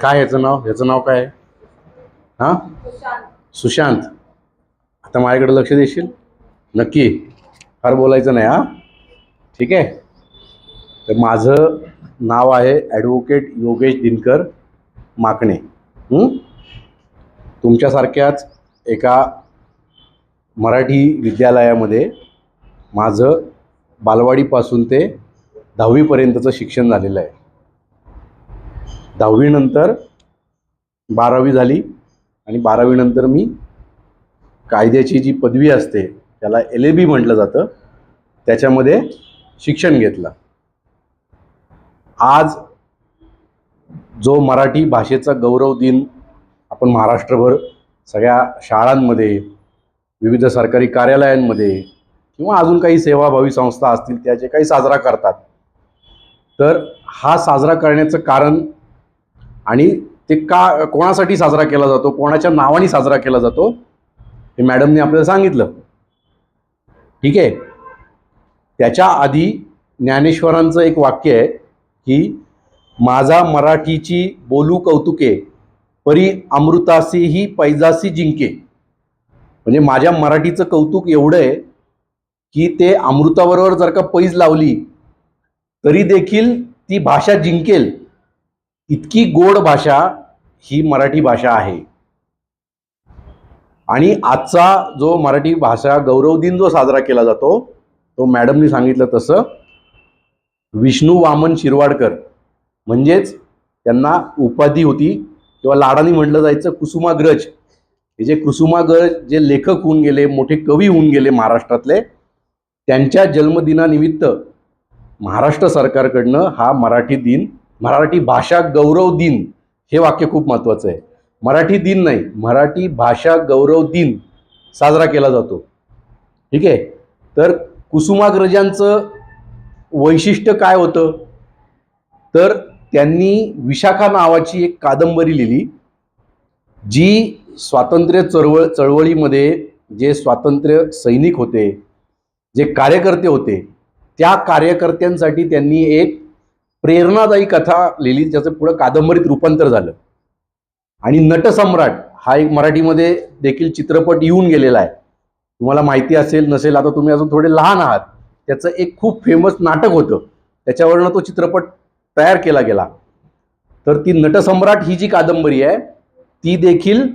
काय याचं नाव? याचं नाव काय? हा, सुशांत. आता माझ्याकडे लक्ष देशील नक्की? फार बोलायचं नाही. हा, ठीक आहे. तर माझं नाव आहे ॲडव्होकेट योगेश दिनकर माकणे. तुमच्यासारख्याच एका मराठी विद्यालयामध्ये माझं बालवाडीपासून ते 10वीपर्यंतचं शिक्षण झालेलं आहे. 10वी नंतर 12वी झाली आणि 12वी नंतर मी कायद्याची जी पदवी असते त्याला LLB म्हटलं जातं, त्याच्यामध्ये शिक्षण घेतलं. आज जो मराठी भाषेचा गौरव दिन आपण महाराष्ट्रभर सगळ्या शाळांमध्ये, विविध सरकारी कार्यालयांमध्ये किंवा अजून काही सेवाभावी संस्था असतील त्या जे काही साजरा करतात, तर हा साजरा करण्याचं कारण आणि ते का, कोणासाठी साजरा केला जातो, कोणाच्या नावाने साजरा केला जातो, हे मॅडमने आपल्याला सांगितलं. ठीक आहे. त्याच्या आधी ज्ञानेश्वरांचं एक वाक्य आहे की माझा मराठीची बोलू कौतुके परी अमृतासीही पैजासी जिंके. म्हणजे माझ्या मराठीचं कौतुक एवढं आहे की ते अमृताबरोबर जर का पैज लावली तरी देखील ती भाषा जिंकेल, इतकी गोड भाषा ही मराठी भाषा आहे. आणि आजचा जो मराठी भाषा गौरव दिन जो साजरा केला जातो तो मॅडमनी सांगितलं तसं विष्णू वामन शिरवाडकर, म्हणजेच त्यांना उपाधी होती किंवा लाडाने म्हटलं जायचं कुसुमाग्रज. हे जे कुसुमाग्रज जे लेखक होऊन गेले, मोठे कवी होऊन गेले महाराष्ट्रातले, त्यांच्या जन्मदिनानिमित्त महाराष्ट्र सरकारकडनं हा मराठी दिन, मराठी भाषा गौरव दिन, हे वाक्य खूप महत्त्वाचं आहे. मराठी दिन नाही, मराठी भाषा गौरव दिन साजरा केला जातो. ठीक आहे. तर कुसुमाग्रजांचं वैशिष्ट्य काय होतं, तर त्यांनी विशाखा नावाची एक कादंबरी लिहिली, जी स्वातंत्र्य चळवळीमध्ये जे स्वातंत्र्य सैनिक होते, जे कार्यकर्ते होते, त्या कार्यकर्त्यांसाठी त्यांनी एक प्रेरणादायी कथा लिहिली, ज्याचं पुढं कादंबरीत रूपांतर झालं. आणि नटसम्राट हा एक मराठीमध्ये देखील चित्रपट येऊन गेलेला आहे. तुम्हाला माहिती असेल नसेल, आता तुम्ही अजून थोडे लहान आहात, त्याचं एक खूप फेमस नाटक होतं, त्याच्यावरनं तो चित्रपट तयार केला गेला. तर ती नटसम्राट ही जी कादंबरी आहे ती देखील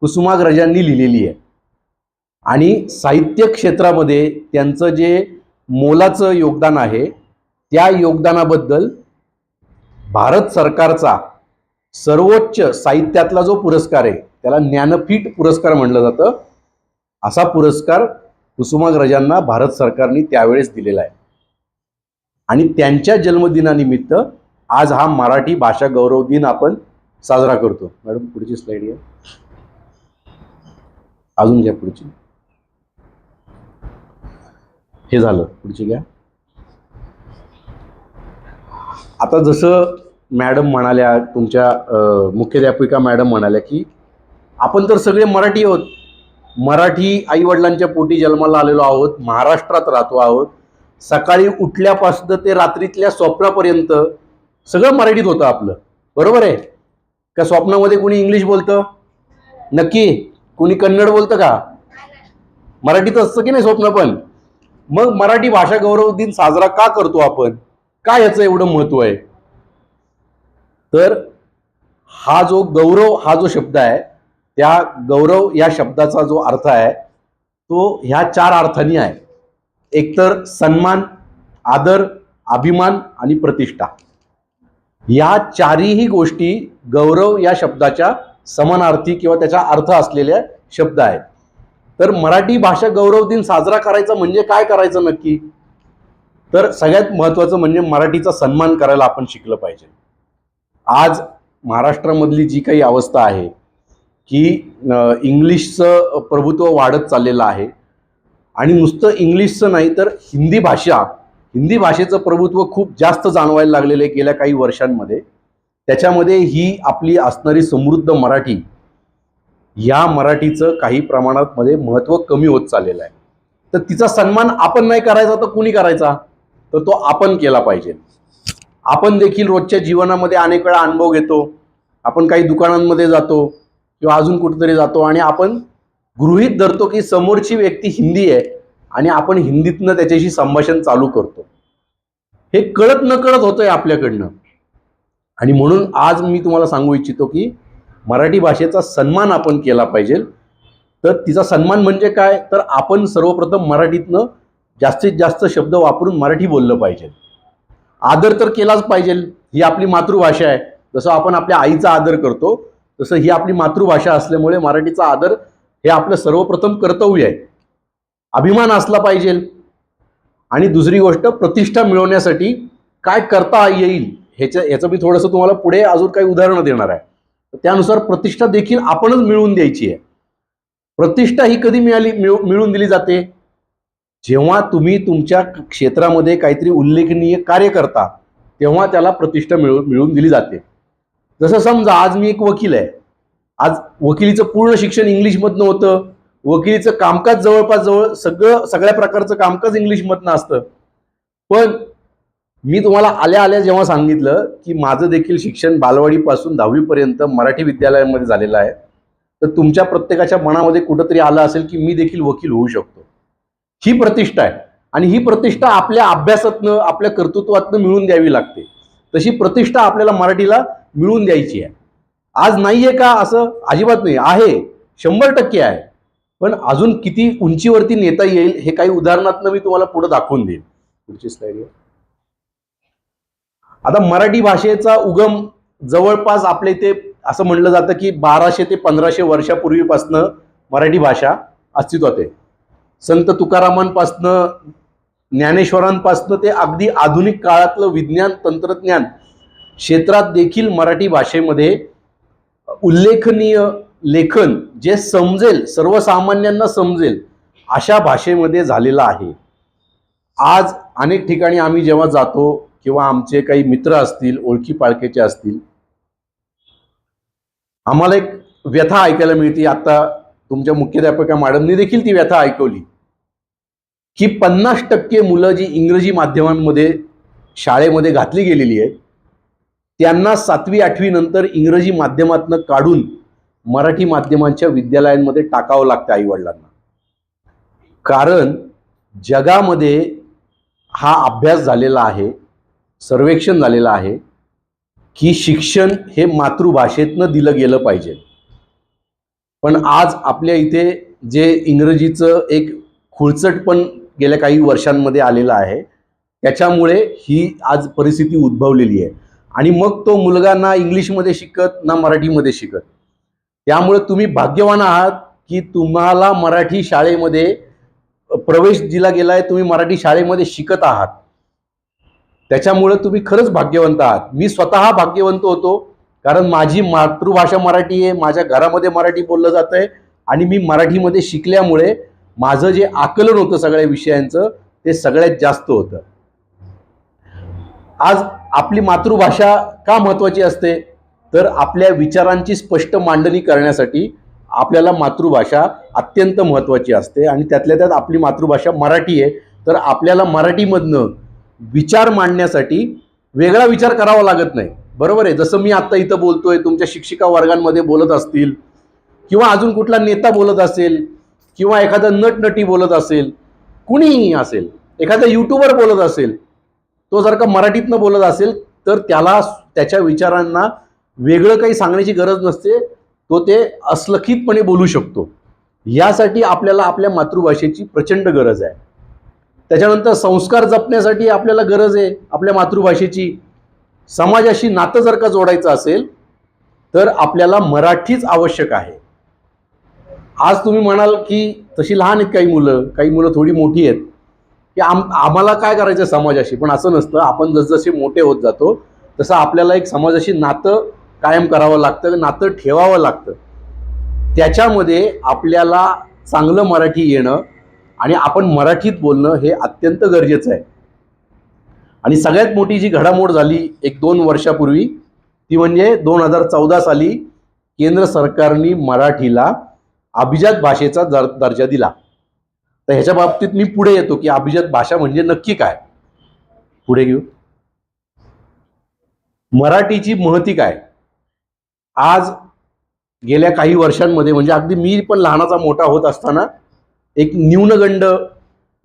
कुसुमाग्रजांनी लिहिलेली आहे. आणि साहित्य क्षेत्रामध्ये त्यांचं जे मोलाचं योगदान आहे त्या योगदानाबद्दल भारत सरकारचा सर्वोच्च साहित्यातला जो पुरस्कार आहे त्याला ज्ञानपीठ पुरस्कार म्हटलं जातं. असा पुरस्कार कुसुमाग्रजांना भारत सरकारने त्यावेळेस दिलेला आहे. आणि त्यांच्या जन्मदिनानिमित्त आज हा मराठी भाषा गौरव दिन आपण साजरा करतो. मॅडम पुढची स्लाइड घ्या, अजून घ्या पुढची. हे झालं, पुढची घ्या. आता जसं मॅडम म्हणाल्या, तुमच्या मुख्याध्यापिका मॅडम म्हणाल्या की आपण तर सगळे मराठी आहोत, मराठी आईवडिलांच्या पोटी जन्माला आलेलो आहोत, महाराष्ट्रात राहतो आहोत, सकाळी उठल्यापासून ते रात्रीतल्या स्वप्नापर्यंत सगळं मराठीत होतं आपलं, बरोबर आहे का? स्वप्नामध्ये कोणी इंग्लिश बोलतं? नक्की. कोणी कन्नड बोलतं का? मराठीत असतं की नाही स्वप्न पण. मग मराठी भाषा गौरव दिन साजरा का करतो आपण? काय याचं एवढं महत्व आहे? तर हा जो गौरव हा जो शब्द आहे, त्या गौरव या शब्दाचा जो अर्थ आहे तो ह्या 4 अर्थांनी आहे. एकतर सन्मान, आदर, अभिमान आणि प्रतिष्ठा. या चारही गोष्टी गौरव या शब्दाच्या समानार्थी किंवा त्याचा अर्थ असलेल्या शब्द आहेत. तर मराठी भाषा गौरव दिन साजरा करायचा म्हणजे काय करायचं नक्की? तर सगळ्यात महत्त्वाचं म्हणजे मराठीचा सन्मान करायला आपण शिकलं पाहिजे. आज महाराष्ट्रामधली जी काही अवस्था आहे की इंग्लिशचं प्रभुत्व वाढत चाललेलं आहे. आणि नुसतं इंग्लिशचं नाही तर हिंदी भाषेचं प्रभुत्व खूप जास्त जाणवायला लागलेलं आहे गेल्या काही वर्षांमध्ये. त्याच्यामध्ये ही आपली असणारी समृद्ध मराठी, या मराठीचं काही प्रमाणात महत्त्व कमी होत चाललेलं आहे. तर तिचा सन्मान आपण नाही करायचा तर कुणी करायचा? तर तो आपण केला पाहिजे. आपण देखील रोजच्या जीवनामध्ये अनेक वेळा अनुभव घेतो. आपण काही दुकानांमध्ये जातो किंवा अजून कुठेतरी जातो आणि आपण गृहीत धरतो की समोरची व्यक्ती हिंदी आहे आणि आपण हिंदीतनं त्याच्याशी संभाषण चालू करतो. हे कळत न कळत होतंय आपल्याकडनं. आणि म्हणून आज मी तुम्हाला सांगू इच्छितो की मराठी भाषेचा सन्मान आपण केला पाहिजे. तर तिचा सन्मान म्हणजे काय, तर आपण सर्वप्रथम मराठीतनं जास्तीत जास्त शब्द वापरून मराठी बोललं पाहिजे. आदर तर केलाच पाहिजे. ही आपली मातृभाषा आहे. जसं आपण आपल्या आईचा आदर करतो तसं ही आपली मातृभाषा असल्यामुळे मराठीचा आदर हे आपलं सर्वप्रथम कर्तव्य आहे. अभिमान असला पाहिजे. आणि दुसरी गोष्ट, प्रतिष्ठा मिळवण्यासाठी काय करता येईल ह्याचं मी थोडंसं तुम्हाला पुढे अजून काही उदाहरणं देणार आहे. त्यानुसार प्रतिष्ठा देखील आपणच मिळवून द्यायची आहे. प्रतिष्ठा ही कधी मिळवून दिली जाते, जेव्हा तुम्ही तुमच्या क्षेत्रामध्ये काहीतरी उल्लेखनीय कार्य करता तेव्हा त्याला प्रतिष्ठा मिळवून दिली जाते. जसं समजा आज मी एक वकील आहे. आज वकिलीचं पूर्ण शिक्षण इंग्लिशमधनं होतं. वकिलीचं कामकाज जवळपास सगळ्या प्रकारचं कामकाज इंग्लिशमधनं असतं. पण मी तुम्हाला आल्या जेव्हा सांगितलं की माझं देखील शिक्षण बालवाडीपासून 10वी पर्यंत मराठी विद्यालयामध्ये झालेलं आहे, तर तुमच्या प्रत्येकाच्या मनामध्ये कुठंतरी आलं असेल की मी देखील वकील होऊ शकतो. ही प्रतिष्ठा आहे आणि ही प्रतिष्ठा आपल्या अभ्यासातनं आपल्या कर्तृत्वातनं मिळवून द्यावी लागते. तशी प्रतिष्ठा आपल्याला मराठीला मिळवून द्यायची आहे. आज नाहीये का असं अजिबात नाही, आहे, 100% आहे. पण अजून किती उंचीवरती नेता येईल हे काही उदाहरणातनं मी तुम्हाला पुढे दाखवून देईन. पुढची स्लाइड आहे. आता मराठी भाषेचा उगम जवळपास आपल्या इथे असं म्हणलं जातं की 1200 ते 1500 वर्षापूर्वीपासनं मराठी भाषा अस्तित्वात आहे. संत तुकारामांपासनं, ज्ञानेश्वरांपासनं ते अगदी आधुनिक काळातलं विज्ञान तंत्रज्ञान क्षेत्रात देखील मराठी भाषेमध्ये उल्लेखनीय लेखन जे समजेल, सर्वसामान्यांना समजेल अशा भाषेमध्ये झालेलं आहे. आज अनेक ठिकाणी आम्ही जेव्हा जातो किंवा आमचे काही मित्र असतील, ओळखी पाळखीचे असतील, आम्हाला एक व्यथा ऐकायला मिळते. आता तुमच्या मुख्याध्यापका मॅडमनी देखील ती व्यथा ऐकवली की 50% मुलं जी इंग्रजी माध्यमांमध्ये शाळेमध्ये घातली गेलेली आहेत त्यांना 7वी 8वी नंतर इंग्रजी माध्यमातनं काढून मराठी माध्यमांच्या विद्यालयांमध्ये टाकावं लागतं आईवडिलांना. कारण जगामध्ये हा अभ्यास झालेला आहे, सर्वेक्षण झालेलं आहे की शिक्षण हे मातृभाषेतनं दिलं गेलं पाहिजे. पण आज आपल्या इथे जे इंग्रजीचं एक खुळचटपण गेल्या काही वर्षांमध्ये आलेलं आहे त्याच्यामुळे ही आज परिस्थिती उद्भवलेली आहे. आणि मग तो मुलगा ना इंग्लिशमध्ये शिकत ना मराठीमध्ये शिकत. त्यामुळे तुम्ही भाग्यवान आहात की तुम्हाला मराठी शाळेमध्ये प्रवेश दिला गेलाय, तुम्ही मराठी शाळेमध्ये शिकत आहात. त्याच्यामुळे तुम्ही खरंच भाग्यवंत आहात. मी स्वतः भाग्यवंत होतो कारण माझी मातृभाषा मराठी आहे, माझ्या घरामध्ये मराठी बोललं जात आहे आणि मी मराठीमध्ये शिकल्यामुळे माझं जे आकलन होतं सगळ्या विषयांचं ते सगळ्यात जास्त होतं. आज आपली मातृभाषा का महत्त्वाची असते, तर आपल्या विचारांची स्पष्ट मांडणी करण्यासाठी आपल्याला मातृभाषा अत्यंत महत्त्वाची असते. आणि त्यातल्या त्यात आपली मातृभाषा मराठी आहे, तर आपल्याला मराठीमधनं विचार मांडण्यासाठी वेगळा विचार करावा लागत नाही. बरोबर आहे. जसं मी आत्ता इथं बोलतोय, तुमच्या शिक्षिका वर्गांमध्ये बोलत असतील किंवा अजून कुठला नेता बोलत असेल किंवा एखादा नटनटी बोलत असेल, कुणीही असेल, एखादा यूट्यूबर बोलत असेल, तो जर का मराठीतनं बोलत असेल तर त्याला त्याच्या विचारांना वेगळं काही सांगण्याची गरज नसते. तो ते असलखितपणे बोलू शकतो. यासाठी आपल्याला आपल्या मातृभाषेची प्रचंड गरज आहे. त्याच्यानंतर संस्कार जपण्यासाठी आपल्याला गरज आहे आपल्या मातृभाषेची. समाजाशी नातं जर का जोडायचं असेल तर आपल्याला मराठीच आवश्यक आहे. आज तुम्ही म्हणाल की तशी लहान आहेत काही मुलं थोडी मोठी आहेत की आम्हाला काय करायचं समाजाशी. पण असं नसतं. आपण जसजसे मोठे होत जातो तसं आपल्याला एक समाजाशी नातं कायम करावं लागतं, नातं ठेवावं लागतं. त्याच्यामध्ये आपल्याला चांगलं मराठी येणं आणि आपण मराठीत बोलणं हे अत्यंत गरजेचं आहे. आणि सगळ्यात मोठी जी घडामोड झाली 1-2 वर्षापूर्वी ती म्हणजे 2014 साली केंद्र सरकारने मराठीला अभिजात भाषेचा दर्जा दिला. तर ह्याच्या बाबतीत मी पुढे येतो की अभिजात भाषा म्हणजे नक्की काय. पुढे घेऊ. मराठीची महती काय. आज गेल्या काही वर्षांमध्ये म्हणजे अगदी मी पण लहानाचा मोठा होत असताना एक न्यूनगंड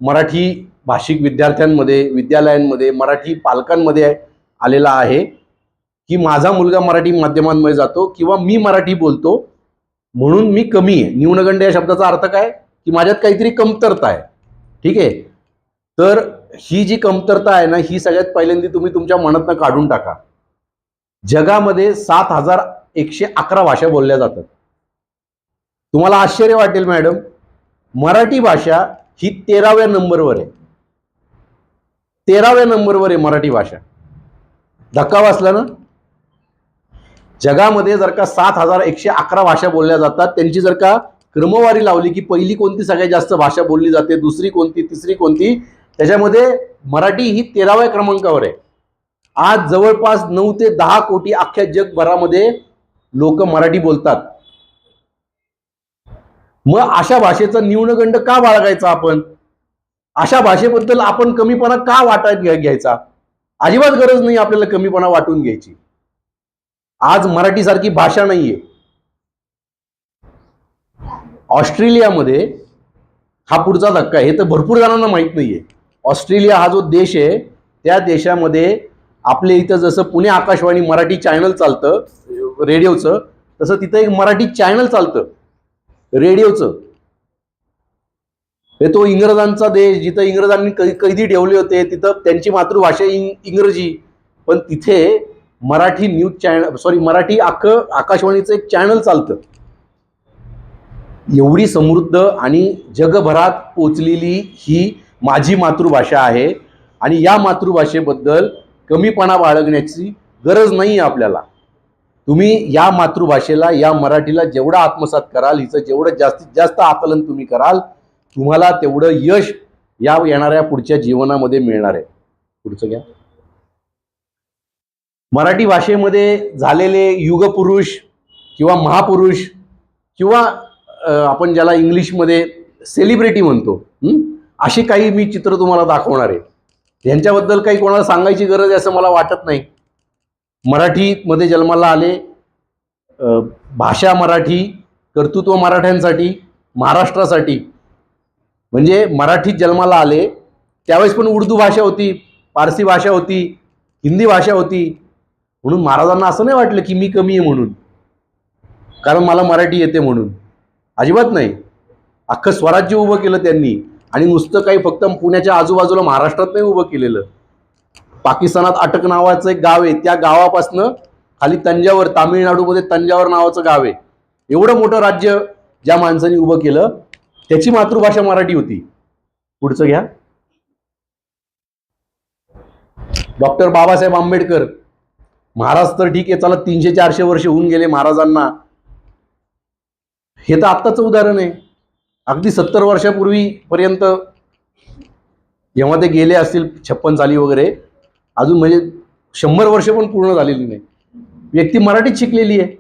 मराठी भाषिक विद्यार्थ्यांमध्ये, विद्यालयांमध्ये, मराठी पालकांमध्ये आलेला आहे की माझा मुलगा मराठी माध्यमांमध्ये जातो किंवा मी मराठी बोलतो म्हणून मी कमी आहे. न्यूनगंड या शब्दाचा अर्थ काय की माझ्यात काहीतरी कमतरता आहे. ठीक आहे. तर ही जी कमतरता आहे ना, ही सगळ्यात पहिल्यांदा तुम्ही तुमच्या मनातनं काढून टाका. जगामध्ये 7,111 भाषा बोलल्या जातात. तुम्हाला आश्चर्य वाटेल मॅडम, मराठी भाषा ही 13व्या नंबरवर आहे. 13व्या नंबरवर आहे मराठी भाषा. धक्का बसला ना. जगामध्ये जर का 7,111 भाषा बोलल्या जातात, त्यांची जर का क्रमवारी लावली की पहिली कोणती सगळ्यात जास्त भाषा बोलली जाते, दुसरी कोणती, तिसरी कोणती, त्याच्यामध्ये मराठी ही 13व्या क्रमांकावर आहे. आज जवळपास 9 ते 10 कोटी अख्ख्या जगभरामध्ये लोक मराठी बोलतात. मग अशा भाषेचा न्यूनगंड का बाळगायचा आपण. अशा भाषेबद्दल आपण कमीपणा का वाटत घ्यायचा. अजिबात गरज नाही आपल्याला कमीपणा वाटून घ्यायची. आज मराठी सारखी भाषा नाहीये. ऑस्ट्रेलियामध्ये हा पुढचा धक्का आहे. हे तर भरपूर जणांना माहित नाहीये. ऑस्ट्रेलिया हा जो देश आहे त्या देशामध्ये आपल्या इथं जसं पुणे आकाशवाणी मराठी चॅनल चालतं रेडिओचं, तसं तिथं एक मराठी चॅनल चालतं रेडिओचं. हे तो इंग्रजांचा देश, जिथं इंग्रजांनी कैदी ठेवले होते, तिथं त्यांची मातृभाषा इंग्रजी, पण तिथे मराठी न्यूज चॅनल मराठी आकाशवाणीचं एक चॅनल चालतं. एवढी समृद्ध आणि जगभरात पोचलेली ही माझी मातृभाषा आहे आणि या मातृभाषेबद्दल कमीपणा बाळगण्याची गरज नाही आपल्याला. तुम्ही या मातृभाषेला, या मराठीला जेवढं आत्मसात कराल, हिचं जेवढं जास्तीत जास्त आकलन तुम्ही कराल, तुम्हाला तेवढं यश या येणाऱ्या पुढच्या जीवनामध्ये मिळणार आहे. पुढचं घ्या. मराठी भाषेमध्ये झालेले युगपुरुष किंवा महापुरुष किंवा आपण ज्याला इंग्लिशमध्ये सेलिब्रिटी म्हणतो, अशी काही मी चित्र तुम्हाला दाखवणार आहे. यांच्याबद्दल काही कोणाला सांगायची गरज आहे असं मला वाटत नाही. मराठीमध्ये जन्माला आले, भाषा मराठी, कर्तृत्व मराठ्यांसाठी, महाराष्ट्रासाठी. म्हणजे मराठीत जन्माला आले त्यावेळेस पण उर्दू भाषा होती, पारसी भाषा होती, हिंदी भाषा होती. म्हणून महाराजांना असं नाही वाटलं की मी कमी आहे म्हणून, कारण मला मराठी येते म्हणून. अजिबात नाही. अख्खं स्वराज्य उभं केलं त्यांनी. आणि नुसतं काही फक्त पुण्याच्या आजूबाजूला महाराष्ट्रात नाही उभं केलेलं. पाकिस्तानात अटक नावाचं एक गाव आहे, त्या गावापासनं खाली तंजावर, तामिळनाडूमध्ये तंजावर नावाचं गाव आहे. एवढं मोठं राज्य ज्या माणसाने उभं केलं त्याची मातृभाषा मराठी होती. पुढचं घ्या. डॉक्टर बाबासाहेब आंबेडकर. महाराज तर ठीक आहे, चला 300-400 वर्ष होऊन गेले महाराजांना. हे तर आत्ताचं उदाहरण आहे. अगदी 70 वर्षापूर्वी पर्यंत जेव्हा ते गेले असतील 56 साली वगैरे, अजून म्हणजे 100 वर्ष पण पूर्ण झालेली नाही. व्यक्ती मराठीत शिकलेली आहे,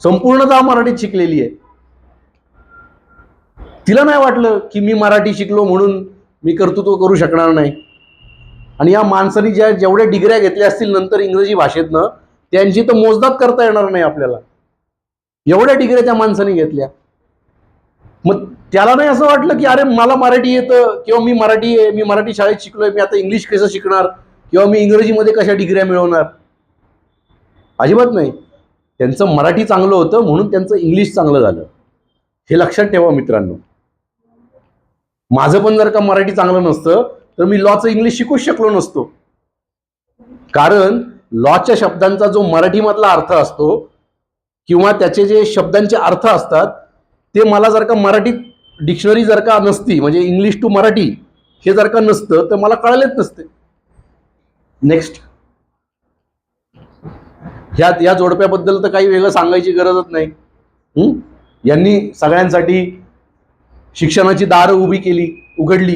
संपूर्णतः मराठीत शिकलेली आहे. तिला नाही वाटलं की मी मराठी शिकलो म्हणून मी कर्तृत्व करू शकणार नाही. आणि या माणसाने जेवढ्या डिग्र्या घेतल्या असतील नंतर इंग्रजी भाषेतनं, त्यांची तर मोजदाद करता येणार नाही आपल्याला. एवढ्या डिग्र्या त्या माणसाने घेतल्या. मग त्याला नाही असं वाटलं की अरे मला मराठी येतं किंवा मी मराठी आहे, मी मराठी शाळेत शिकलोय, मी आता इंग्लिश कसं शिकणार किंवा मी इंग्रजीमध्ये कशा डिग्र्या मिळवणार. अजिबात नाही. त्यांचं मराठी चांगलं होतं म्हणून त्यांचं इंग्लिश चांगलं झालं. हे लक्षात ठेवा मित्रांनो. माझं पण जर का मराठी चांगलं नसतं तर मी लॉचं इंग्लिश शिकूच शकलो नसतो. कारण लॉच्या शब्दांचा जो मराठीमधला अर्थ असतो किंवा त्याचे जे शब्दांचे अर्थ असतात ते मला जर का मराठीत डिक्शनरी जर का नसती, म्हणजे इंग्लिश टू मराठी हे जर का नसतं तर मला कळलेच नसते. नेक्स्ट. या जोडप्याबद्दल तर काही वेगळं सांगायची गरजच नाही. यांनी सगळ्यांसाठी शिक्षणाची दारं उघडली.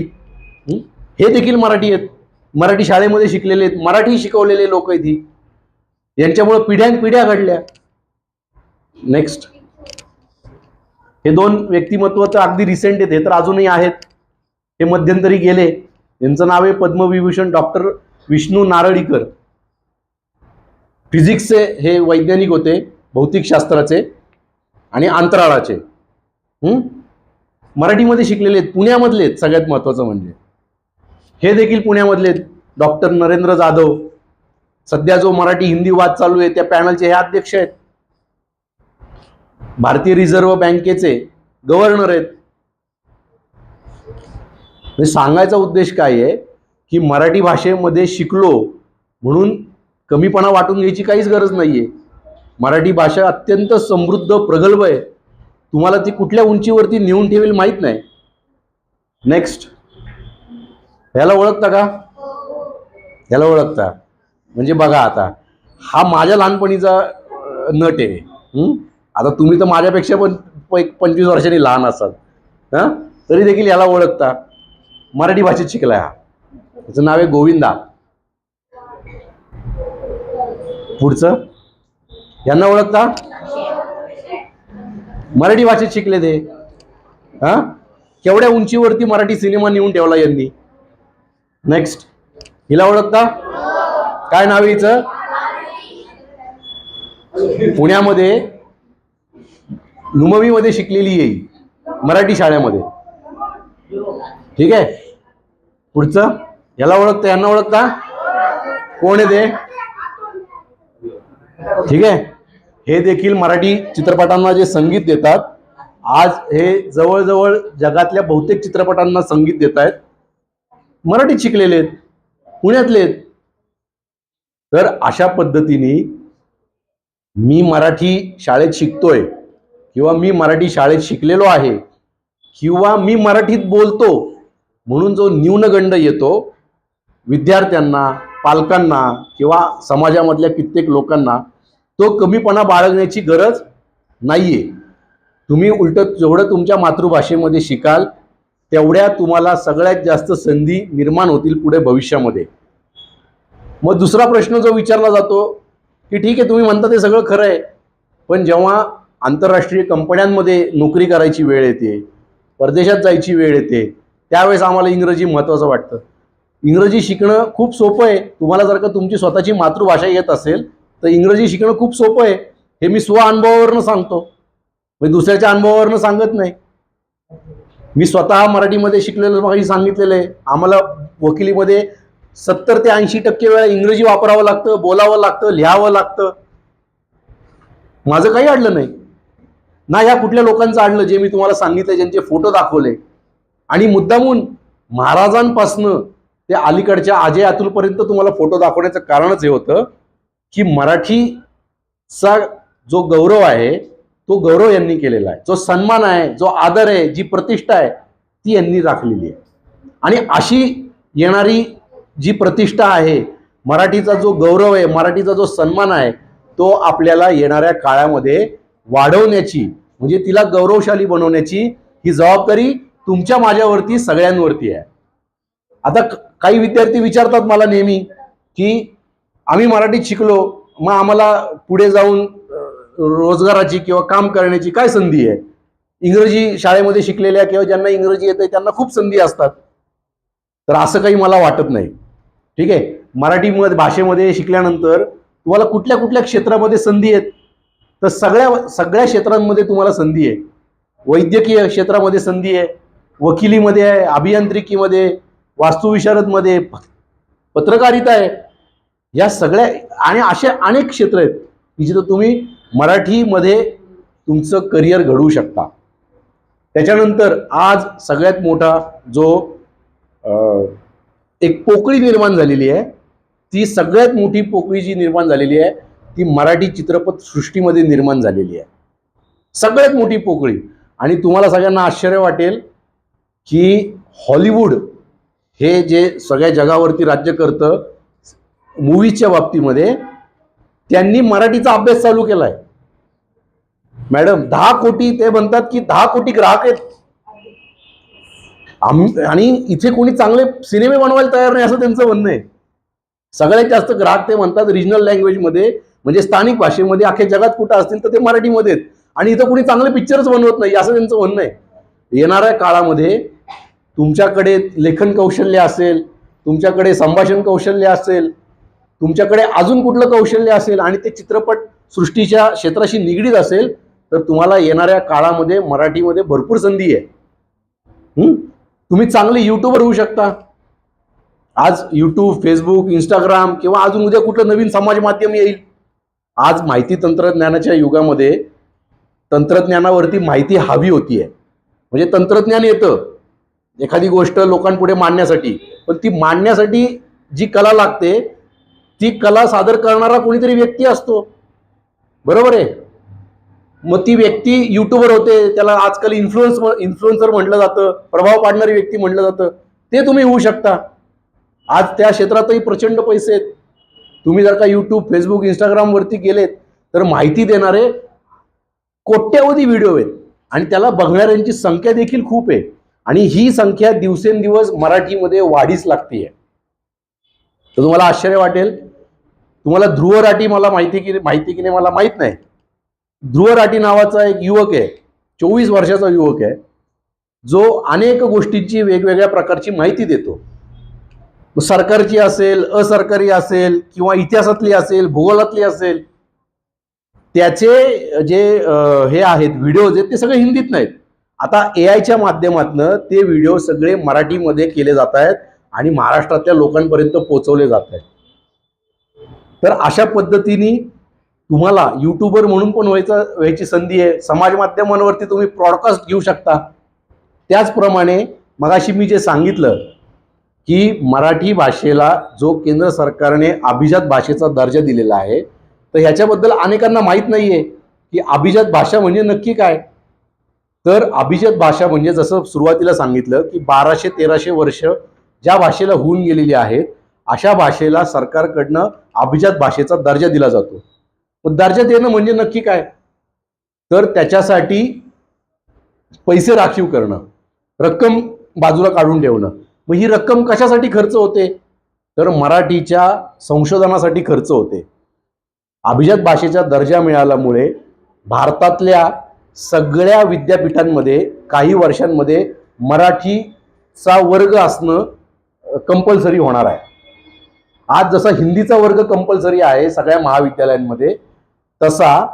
हे देखील मराठी आहेत, मराठी शाळेमध्ये शिकलेले आहेत, मराठी शिकवलेले लोक आहेत. ही यांच्यामुळे पिढ्या घडल्या. नेक्स्ट. हे 2 व्यक्तिमत्व तर अगदी रिसेंट आहेत, हे तर अजूनही आहेत. हे मध्यंतरी गेले. यांचं नाव आहे पद्मविभूषण डॉक्टर विष्णू नारळीकर, फिजिक्सचे हे वैज्ञानिक होते, भौतिकशास्त्राचे आणि अंतराळाचे. मराठीमध्ये शिकलेले आहेत, पुण्यामधले आहेत. सगळ्यात महत्त्वाचं म्हणजे हे देखील पुण्यामधले आहेत. डॉक्टर नरेंद्र जाधव, सध्या जो मराठी हिंदी वाद चालू आहे त्या पॅनलचे हे अध्यक्ष आहेत. भारतीय रिझर्व्ह बँकेचे गव्हर्नर आहेत. सांगायचा उद्देश काय आहे की मराठी भाषेमध्ये शिकलो म्हणून कमीपणा वाटून घ्यायची काहीच गरज नाहीये. मराठी भाषा अत्यंत समृद्ध, प्रगल्भ आहे. तुम्हाला ती कुठल्या उंचीवरती नेऊन ठेवेल माहित नाही. नेक्स्ट, ह्याला ओळखता का? ह्याला ओळखता म्हणजे बघा, आता हा माझ्या लहानपणीचा नट आहे. आता तुम्ही तर माझ्यापेक्षा पण 25 वर्षांनी लहान असाल, तरी देखील याला ओळखता. मराठी भाषेत शिकलाय हा. त्याचं नाव आहे गोविंदा. पुढचं, यांना ओळखता? मराठी भाषेत शिकले ते. केवढ्या उंचीवरती मराठी सिनेमा नेऊन ठेवला यांनी. नेक्स्ट, हिला ओळखता? काय नाव आहे हिचं? पुण्यामध्ये नुमवीमध्ये शिकलेली आहे, मराठी शाळेमध्ये. ठीक आहे. पुढचं, याला ओळखता? यांना ओळखता? कोण आहे ते? ठीक आहे. हे देखील मराठी चित्रपटांना जे संगीत देतात, आज हे जवळजवळ जगातल्या बहुतेक चित्रपटांना संगीत देत आहेत, मराठीत शिकलेले आहेत, पुण्यातले आहेत. तर अशा पद्धतीने मी मराठी शाळेत शिकतोय किंवा मी मराठी शाळेत शिकलेलो आहे किंवा मी मराठीत बोलतो म्हणून जो न्यूनगंड येतो विद्यार्थ्यांना, पालकांना किंवा समाजामधल्या कित्येक लोकांना, तो कमीपणा बाळगण्याची गरज नाहीये. तुम्ही उलट जेवढं तुमच्या मातृभाषेमध्ये शिकाल तेवढ्या तुम्हाला सगळ्यात जास्त संधी निर्माण होतील पुढे भविष्यामध्ये. मग दुसरा प्रश्न जो विचारला जातो की ठीक आहे, तुम्ही म्हणता ते सगळं खरं आहे, पण जेव्हा आंतरराष्ट्रीय कंपन्यांमध्ये नोकरी करायची वेळ येते, परदेशात जायची वेळ येते, त्यावेळेस आम्हाला इंग्रजी महत्त्वाचं वाटतं. इंग्रजी शिकणं खूप सोपं आहे. तुम्हाला जर का तुमची स्वतःची मातृभाषा येत असेल तर इंग्रजी शिकणं खूप सोपं आहे. हे मी अनुभवावरनं सांगतो, मी दुसऱ्याच्या अनुभवावरनं सांगत नाही. मी स्वतः मराठीमध्ये शिकलेलं काही सांगितलेलं आहे. आम्हाला वकिलीमध्ये 70 ते 80% वेळा इंग्रजी वापरावं लागतं, बोलावं लागतं, लिहावं लागतं. माझं काही अडलं नाही ना, ह्या कुठल्या लोकांचं अडलं जे मी तुम्हाला सांगितलं, ज्यांचे फोटो दाखवले. आणि मुद्दामून महाराजांपासनं ते अलीकडच्या अजय अतुलपर्यंत तुम्हाला फोटो दाखवण्याचं कारणच हे होतं की मराठीचा जो गौरव आहे तो गौरव यांनी केलेला आहे, जो सन्मान आहे, जो आदर आहे, जी प्रतिष्ठा आहे ती यांनी राखलेली आहे. आणि अशी येणारी जी प्रतिष्ठा आहे, मराठीचा जो गौरव आहे, मराठीचा जो सन्मान आहे, तो आपल्याला येणाऱ्या काळामध्ये वाढवण्याची, म्हणजे तिला गौरवशाली बनवण्याची ही जबाबदारी तुमच्या माझ्यावरती सगळ्यांवरती आहे. आता काही विद्यार्थी विचारतात मला नेहमी की आम्ही मराठीत शिकलो, मग आम्हाला पुढे जाऊन रोजगाराची किंवा काम करण्याची काय संधी आहे? इंग्रजी शाळेमध्ये शिकलेल्या किंवा ज्यांना इंग्रजी येते त्यांना खूप संधी असतात. तर असं काही मला वाटत नाही. ठीक आहे, मराठी भाषेमध्ये शिकल्यानंतर तुम्हाला कुठल्या कुठल्या क्षेत्रामध्ये संधी आहेत? तर सगळ्या क्षेत्रांमध्ये तुम्हाला संधी आहे. वैद्यकीय क्षेत्रामध्ये संधी आहे, वकिलीमध्ये आहे, अभियांत्रिकीमध्ये, वास्तुविशारदमध्ये, पत्रकारिता आहे. या सगळ्या आणि असे अनेक क्षेत्र आहेत की जिथं तुम्ही मराठीमध्ये तुमचं करिअर घडवू शकता. त्याच्यानंतर आज सगळ्यात मोठा जो एक पोकळी निर्माण झालेली आहे, ती सगळ्यात मोठी पोकळी जी निर्माण झालेली आहे ती मराठी चित्रपट सृष्टीमध्ये निर्माण झालेली आहे. सगळ्यात मोठी पोकळी. आणि तुम्हाला सगळ्यांना आश्चर्य वाटेल की हॉलिवूड हे जे सगळ्या जगावरती राज्य करतं मूवीजच्या बाबतीमध्ये, त्यांनी मराठीचा अभ्यास चालू केलाय. मॅडम 10 कोटी, ते म्हणतात की 10 कोटी ग्राहक आहेत आणि इथे कोणी चांगले सिनेमे बनवायला तयार नाही असं त्यांचं म्हणणं आहे. सगळ्यात जास्त ग्राहक ते म्हणतात रिजनल लँग्वेजमध्ये, म्हणजे स्थानिक भाषेमध्ये अख्ख्या जगात कुठं असतील तर ते मराठीमध्ये आहेत. आणि इथं कोणी चांगले पिक्चरच बनवत नाही असं त्यांचं म्हणणं आहे. येणाऱ्या काळामध्ये तुमच्याकडे लेखन कौशल्य असेल, तुमच्याकडे संभाषण कौशल्य असेल, तुमच्याकडे अजून कुठलं कौशल्य असेल आणि ते चित्रपट सृष्टीच्या क्षेत्राशी निगडीत असेल, तर तुम्हाला येणाऱ्या काळामध्ये मराठीमध्ये भरपूर संधी आहे. तुम्ही चांगले युट्यूबर होऊ शकता. आज यूट्यूब, फेसबुक, इंस्टाग्राम किंवा अजून उद्या कुठलं नवीन समाज माध्यम येईल. आज माहिती तंत्रज्ञानाच्या युगामध्ये तंत्रज्ञानावरती माहिती हवी होतीये. म्हणजे तंत्रज्ञान येतं एखादी गोष्ट लोकांपुढे मांडण्यासाठी, पण ती मांडण्यासाठी जी कला लागते ती कला सादर करणारा कोणीतरी व्यक्ती असतो, बरोबर आहे. मग ती व्यक्ती युट्यूबर होते, त्याला आजकाल इन्फ्लुएन्सर म्हटलं जातं, प्रभाव पाडणारी व्यक्ती म्हटलं जातं. ते तुम्ही होऊ शकता. आज त्या क्षेत्रातही प्रचंड पैसे आहेत. तुम्ही जर का यूट्यूब, फेसबुक, इंस्टाग्राम वरती गेलेत तर माहिती देणारे कोट्यावधी व्हिडिओ आहेत आणि त्याला बघणाऱ्यांची संख्या देखील खूप आहे आणि ही संख्या दिवसेंदिवस मराठीमध्ये वाढीस लागतीये. तर तुम्हाला आश्चर्य वाटेल, तुम्हाला ध्रुव राठी मला माहिती की नाही मला माहित नाही. ध्रुव राठी नावाचा एक युवक आहे, 24 वर्षाचा युवक आहे, जो अनेक गोष्टींची वेगवेगळ्या प्रकारची माहिती देतो. सरकारची असेल, असरकारी असेल किंवा इतिहासातली असेल, भूगोलातली असेल. त्याचे जे हे आहेत व्हिडिओज आहेत ते सगळे हिंदीत नाहीत. आता एआयच्या माध्यमातून ते व्हिडिओ सगळे मराठीमध्ये केले जात आहेत आणि महाराष्ट्रातल्या लोकांपर्यंत पोहोचवले जात आहेत. तर अशा पद्धतीने तुम्हाला युट्यूबर म्हणून पण व्हायची संधी आहे. समाज माध्यमांवरती तुम्ही ब्रॉडकास्ट घेऊ शकता. त्याचप्रमाणे मगाशी मी जे सांगितलं की मराठी भाषेला जो केंद्र सरकारने अभिजात भाषेचा दर्जा दिलेला आहे, तर ह्याच्याबद्दल अनेकांना माहीत नाहीये की अभिजात भाषा म्हणजे नक्की काय. तर अभिजात भाषा म्हणजे जसं सुरुवातीला सांगितलं की 1200-1300 वर्ष ज्या भाषेला होऊन गेलेली आहेत, अशा भाषेला सरकारकडनं अभिजात भाषेचा दर्जा दिला जातो. दर्जा देणं म्हणजे नक्की काय, तर त्याच्यासाठी पैसे राखीव करणं, रक्कम बाजूला काढून ठेवणं. मग ही रक्कम कशासाठी खर्च होते, तर मराठीच्या संशोधनासाठी खर्च होते. अभिजात भाषेचा दर्जा मिळाल्यामुळे भारतातल्या सगळ्या विद्यापीठांमध्ये काही वर्षांमध्ये मराठीचा वर्ग असणं कंपल्सरी होणार आहे. आज जसा हिंदीचा वर्ग कंपल्सरी आहे सगळ्या महाविद्यालयांमध्ये, तसा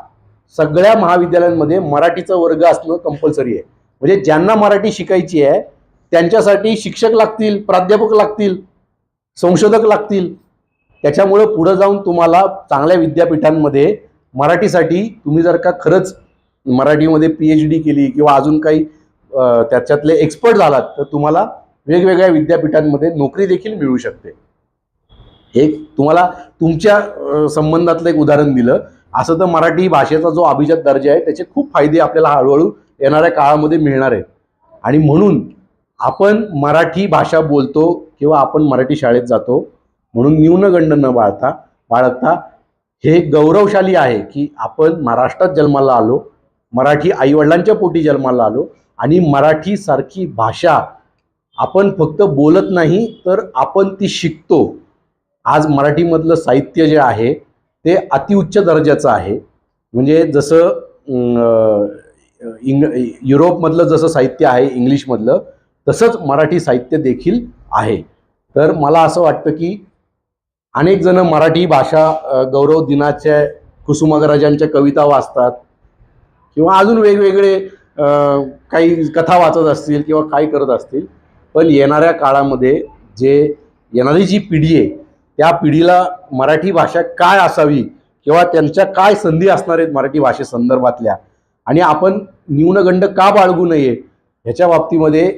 सगळ्या महाविद्यालयांमध्ये मराठीचा वर्ग असणं कंपल्सरी आहे. म्हणजे ज्यांना मराठी शिकायची आहे त्यांच्यासाठी शिक्षक लागतील, प्राध्यापक लागतील, संशोधक लागतील. त्याच्यामुळे पुढे जाऊन तुम्हाला चांगल्या विद्यापीठांमध्ये मराठीसाठी तुम्ही जर का खरंच मराठीमध्ये PhD केली किंवा अजून काही त्याच्यातले एक्सपर्ट झालात तर तुम्हाला वेगवेगळ्या विद्यापीठांमध्ये नोकरी देखील मिळू शकते. एक तुम्हाला तुमच्या संबंधातलं एक उदाहरण दिलं. असं तर मराठी भाषेचा जो अभिजात दर्जा आहे त्याचे खूप फायदे आपल्याला हळूहळू येणाऱ्या काळामध्ये मिळणार आहेत. आणि म्हणून आपण मराठी भाषा बोलतो किंवा आपण मराठी शाळेत जातो म्हणून न्यूनगंड न बाळगता हे गौरवशाली आहे की आपण महाराष्ट्रात जन्माला आलो, मराठी आईवडिलांच्या पोटी जन्माला आलो आणि मराठी सारखी भाषा आपण फक्त बोलत नाही तर आपण ती शिकतो. आज मराठीमधलं साहित्य जे आहे ते अतिउच्च दर्जाचं आहे. म्हणजे जसं युरोपमधलं जसं साहित्य आहे इंग्लिशमधलं, तसंच मराठी साहित्य देखील आहे. तर मला असं वाटतं की अनेक जण मराठी भाषा गौरव दिनाच्या कुसुमाग्रजांच्या कविता वाचतात किंवा अजून वेगवेगळे काही कथा वाचत असतील किंवा काय करत असतील. पण येणाऱ्या काळामध्ये येणारी जी पिढी आहे त्या पिढीला मराठी भाषा काय असावी किंवा त्यांच्या काय संधी असणार आहेत मराठी भाषेसंदर्भातल्या आणि आपण न्यूनगंड का बाळगू नये ह्याच्या बाबतीमध्ये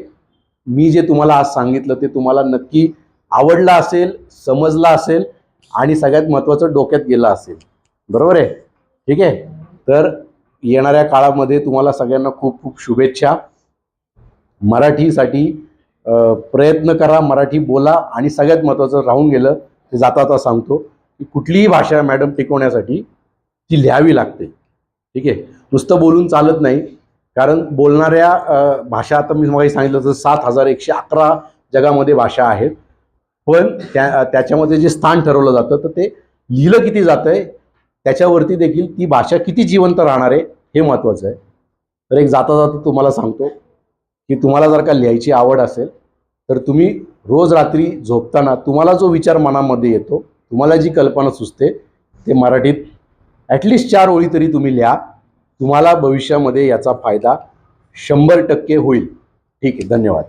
मी जे तुम्हाला आज सांगितलं ते तुम्हाला नक्की आवडलं असेल, समजलं असेल आणि सगळ्यात महत्त्वाचं डोक्यात गेलं असेल. बरोबर आहे, ठीक आहे. तर येणाऱ्या काळामध्ये तुम्हाला सगळ्यांना खूप खूप शुभेच्छा. मराठीसाठी प्रयत्न करा, मराठी बोला आणि सगळ्यात महत्त्वाचं राहून गेलं ते जाता सांगतो की कुठलीही भाषा मॅडम टिकवण्यासाठी ती लिहावी लागते. ठीक आहे, नुसतं बोलून चालत नाही. कारण बोलणाऱ्या भाषा आता मी मगाशी सांगितलं तर 7111 जगामध्ये भाषा आहेत. पण त्याच्यामध्ये जे स्थान ठरवलं जातं तर ते लिहिलं किती जातं आहे त्याच्यावरती देखील ती भाषा किती जिवंत राहणार आहे हे महत्त्वाचं आहे. तर एक जाता तुम्हाला सांगतो की तुम्हाला जर का लिहायची आवड असेल तर तुम्ही रोज रात्री झोपताना तुम्हाला जो विचार मनामध्ये येतो, तुम्हाला जी कल्पना सुचते, ते मराठीत ॲटलिस्ट 4 ओळी तरी तुम्ही लिहा. तुम्हाला भविष्यामध्ये याचा फायदा 100% होईल. ठीक आहे, धन्यवाद.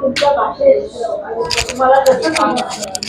तुमच्या भाषेत तुम्हाला कसं